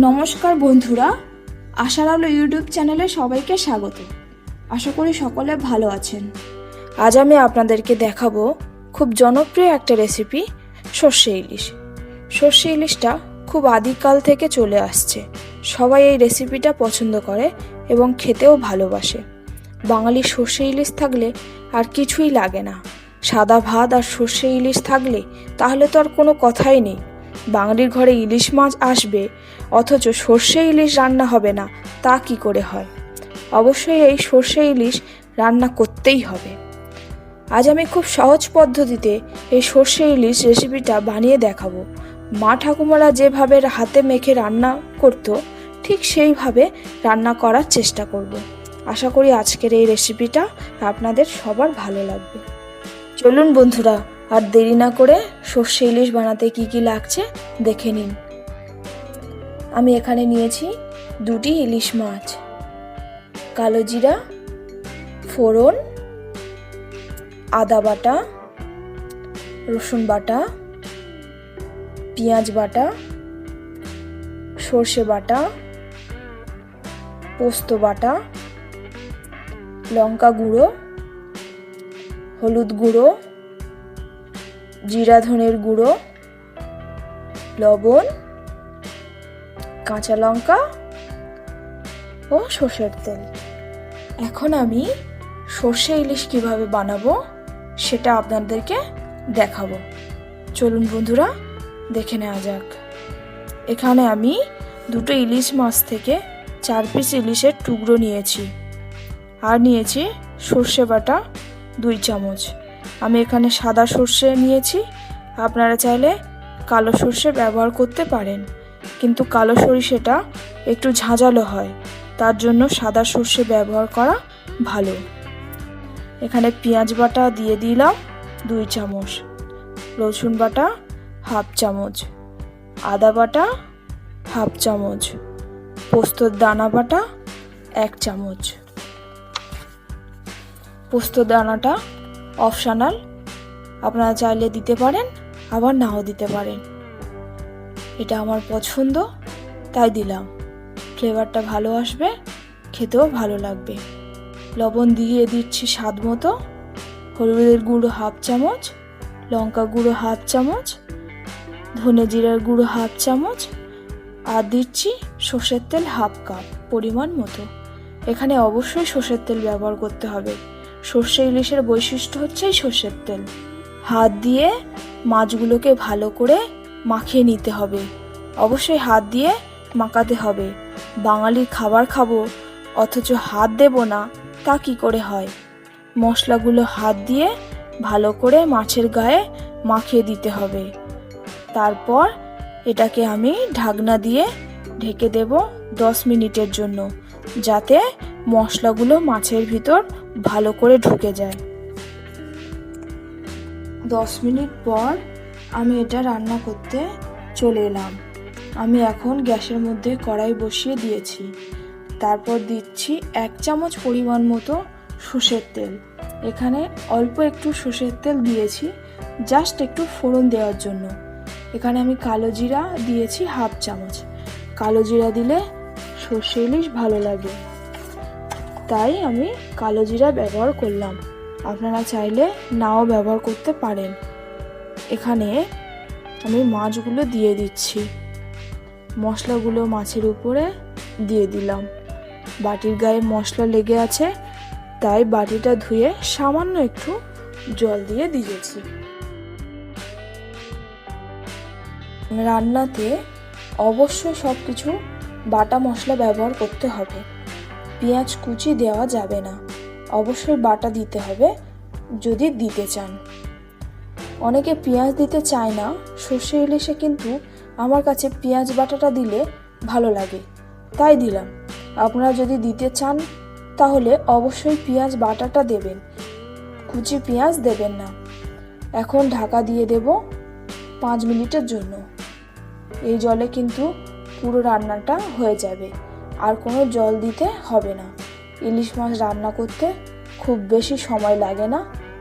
নমস্কার বন্ধুরা, আশার আলো ইউটিউব চ্যানেলে সবাইকে স্বাগত। আশা করি সকলে ভালো আছেন। আজ আমি আপনাদেরকে দেখাবো খুব জনপ্রিয় একটা রেসিপি, সর্ষে ইলিশ। সর্ষে ইলিশটা খুব আদিকাল থেকে চলে আসছে। সবাই এই রেসিপিটা পছন্দ করে এবং খেতেও ভালোবাসে। বাঙালির সর্ষে ইলিশ থাকলে আর কিছুই লাগে না। সাদা ভাত আর সর্ষে ইলিশ থাকলে তাহলে তো আর কোনো কথাই নেই। বাঙালির ঘরে ইলিশ মাছ আসবে, অথচ সর্ষে ইলিশ রান্না হবে না, তা কি করে হয়? অবশ্যই এই সর্ষে ইলিশ রান্না করতেই হবে। আজ আমি খুব সহজ পদ্ধতিতে এই সর্ষে ইলিশ রেসিপিটা বানিয়ে দেখাবো। মা ঠাকুমারা যেভাবে হাতে মেখে রান্না করতো, ঠিক সেইভাবে রান্না করার চেষ্টা করব। আশা করি আজকের এই রেসিপিটা আপনাদের সবার ভালো লাগবে। চলুন বন্ধুরা, আর দেরি না করে সর্ষে ইলিশ বানাতে কি কি লাগছে দেখে নিন। আমি এখানে নিয়েছি 2টি ইলিশ মাছ, কালো জিরা, ফোড়ন, আদা বাটা, রসুন বাটা, পেঁয়াজ বাটা, সর্ষে বাটা, পোস্ত বাটা, লঙ্কা গুঁড়ো, হলুদ গুঁড়ো, জিরা ধনের গুঁড়ো, লবণ, কাঁচা লঙ্কা ও সর্ষের তেল। এখন আমি সর্ষে ইলিশ কিভাবে বানাবো সেটা আপনাদেরকে দেখাবো। চলুন বন্ধুরা, দেখে নেওয়া যাক। এখানে আমি 2টো ইলিশ মাছ থেকে 4 পিস ইলিশের টুকরো নিয়েছি, আর নিয়েছি সর্ষে বাটা 2 চামচ। আমি এখানে সাদা সর্ষে নিয়েছি, আপনারা চাইলে কালো সর্ষে ব্যবহার করতে পারেন, কিন্তু কালো সরিষাটা একটু ঝাঁঝালো হয়, তার জন্য সাদা সর্ষে ব্যবহার করা ভালো। এখানে পেঁয়াজ বাটা দিয়ে দিলাম 2 চামচ, রসুন বাটা 1/2 চামচ, আদা বাটা 1/2 চামচ, পোস্তর দানা বাটা 1 চামচ। পোস্তর দানাটা অপশনাল, আপনারা চাইলে দিতে পারেন, আবার নাও দিতে পারেন। এটা আমার পছন্দ তাই দিলাম, ফ্লেভারটা ভালো আসবে, খেতেও ভালো লাগবে। লবণ দিয়ে দিচ্ছি স্বাদ মতো, হলুদের গুঁড়ো 1/2 চামচ, লঙ্কা গুঁড়ো 1/2 চামচ, ধনে জিরার গুঁড়ো 1/2 চামচ, আর দিচ্ছি সর্ষের তেল 1/2 কাপ পরিমাণ মতো। এখানে অবশ্যই সর্ষের তেল ব্যবহার করতে হবে। সর্ষে ইলিশের বৈশিষ্ট্য হচ্ছে সর্ষের তেল। হাত দিয়ে মাছগুলোকে ভালো করে মাখিয়ে নিতে হবে, অবশ্যই হাত দিয়ে মাখাতে হবে। বাঙালির খাবার খাবো অথচ হাত দেব না, তা কি করে হয়? মশলাগুলো হাত দিয়ে ভালো করে মাছের গায়ে মাখিয়ে দিতে হবে। তারপর এটাকে আমি ঢাকনা দিয়ে ঢেকে দেব 10 মিনিটের জন্য, যাতে মশলাগুলো মাছের ভিতর ভালো করে ঢুকে যায়। 10 মিনিট পর আমি এটা রান্না করতে চলে এলাম। আমি এখন গ্যাসের মধ্যে কড়াই বসিয়ে দিয়েছি। তারপর দিচ্ছি 1 চামচ পরিমাণ মতো সর্ষের তেল। এখানে অল্প একটু সর্ষের তেল দিয়েছি, জাস্ট একটু ফোড়ন দেওয়ার জন্য। এখানে আমি কালো জিরা দিয়েছি 1/2 চামচ। কালো জিরা দিলে সর্ষে ইলিশ ভালো লাগে, তাই আমি কালো জিরা ব্যবহার করলাম। আপনারা চাইলে নাও ব্যবহার করতে পারেন। এখানে আমি মাছগুলো দিয়ে দিচ্ছি, মশলাগুলো মাছের উপরে দিয়ে দিলাম। বাটির গায়ে মশলা লেগে আছে, তাই বাটিটা ধুয়ে সামান্য একটু জল দিয়ে দিয়েছি। রান্নাতে অবশ্যই সব কিছু বাটা মশলা ব্যবহার করতে হবে। পেঁয়াজ কুচি দেওয়া যাবে না, অবশ্যই বাটা দিতে হবে যদি দিতে চান। অনেকে পেঁয়াজ দিতে চায় না সর্ষে ইলিশে, কিন্তু আমার কাছে পেঁয়াজ বাটাটা দিলে ভালো লাগে, তাই দিলাম। আপনারা যদি দিতে চান তাহলে অবশ্যই পেঁয়াজ বাটাটা দেবেন, কুচি পেঁয়াজ দেবেন না। এখন ঢাকা দিয়ে দেব 5 মিনিটের জন্য। এই জলে কিন্তু পুরো রান্নাটা হয়ে যাবে, আর কোনো জল দিতে হবে না। ইলিশ মাছ রান্না করতে খুব বেশি সময় লাগে না,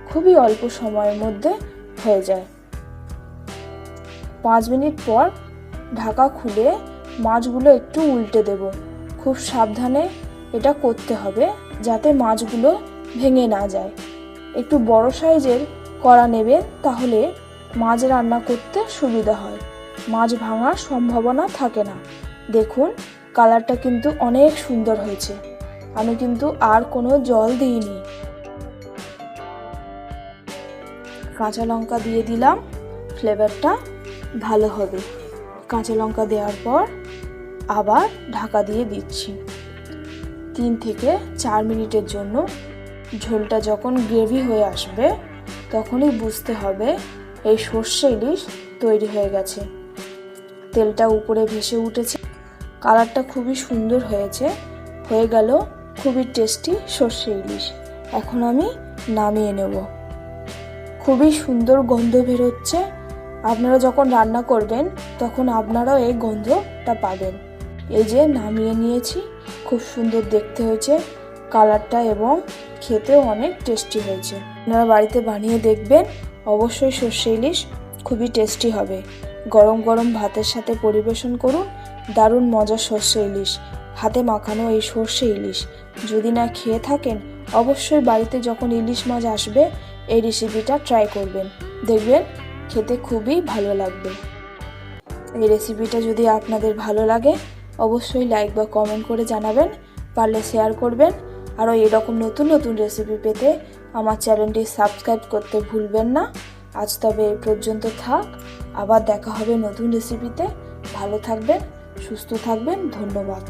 খুবই অল্প সময়ের মধ্যে হয়ে যায়। 5 মিনিট পর ঢাকা খুলে মাছগুলো একটু উল্টে দেব। খুব সাবধানে এটা করতে হবে যাতে মাছগুলো ভেঙে না যায়। একটু বড় সাইজের কড়া নেবেন, তাহলে মাছ রান্না করতে সুবিধা হয়, মাছ ভাঙার সম্ভাবনা থাকে না। দেখুন কালারটা কিন্তু অনেক সুন্দর হয়েছে। আমি কিন্তু আর কোনো জল দিইনি। কাঁচা লঙ্কা দিয়ে দিলাম, ফ্লেভারটা ভালো হবে। কাঁচা লঙ্কা দেওয়ার পর আবার ঢাকা দিয়ে দিচ্ছি 3 থেকে 4 মিনিটের জন্য। ঝোলটা যখন গ্রেভি হয়ে আসবে তখনই বুঝতে হবে এই সর্ষে ইলিশ তৈরি হয়ে গেছে। তেলটা উপরে ভেসে উঠেছে, কালারটা খুবই সুন্দর হয়েছে। হয়ে গেল খুবই টেস্টি সর্ষে ইলিশ। এখন আমি নামিয়ে নেব। খুবই সুন্দর গন্ধ বেরোচ্ছে। আপনারা যখন রান্না করবেন তখন আপনারাও এই গন্ধটা পাবেন। এই যে নামিয়ে নিয়েছি, খুব সুন্দর দেখতে হয়েছে কালারটা এবং খেতেও অনেক টেস্টি হয়েছে। আপনারা বাড়িতে বানিয়ে দেখবেন, অবশ্যই সর্ষে ইলিশ খুবই টেস্টি হবে। গরম গরম ভাতের সাথে পরিবেশন করুন। দারুণ মজার সর্ষে ইলিশ, হাতে মাখানো এই সর্ষে ইলিশ যদি না খেয়ে থাকেন, অবশ্যই বাড়িতে যখন ইলিশ মাছ আসবে এই রেসিপিটা ট্রাই করবেন, দেখবেন খেতে খুবই ভালো লাগবে। এই রেসিপিটা যদি আপনাদের ভালো লাগে অবশ্যই লাইক বা কমেন্ট করে জানাবেন, পারলে শেয়ার করবেন। আরও এরকম নতুন নতুন রেসিপি পেতে আমার চ্যানেলটি সাবস্ক্রাইব করতে ভুলবেন না। আজ তবে এই পর্যন্ত থাক, আবার দেখা হবে নতুন রেসিপিতে। ভালো থাকবেন, সুস্থ থাকবেন, ধন্যবাদ।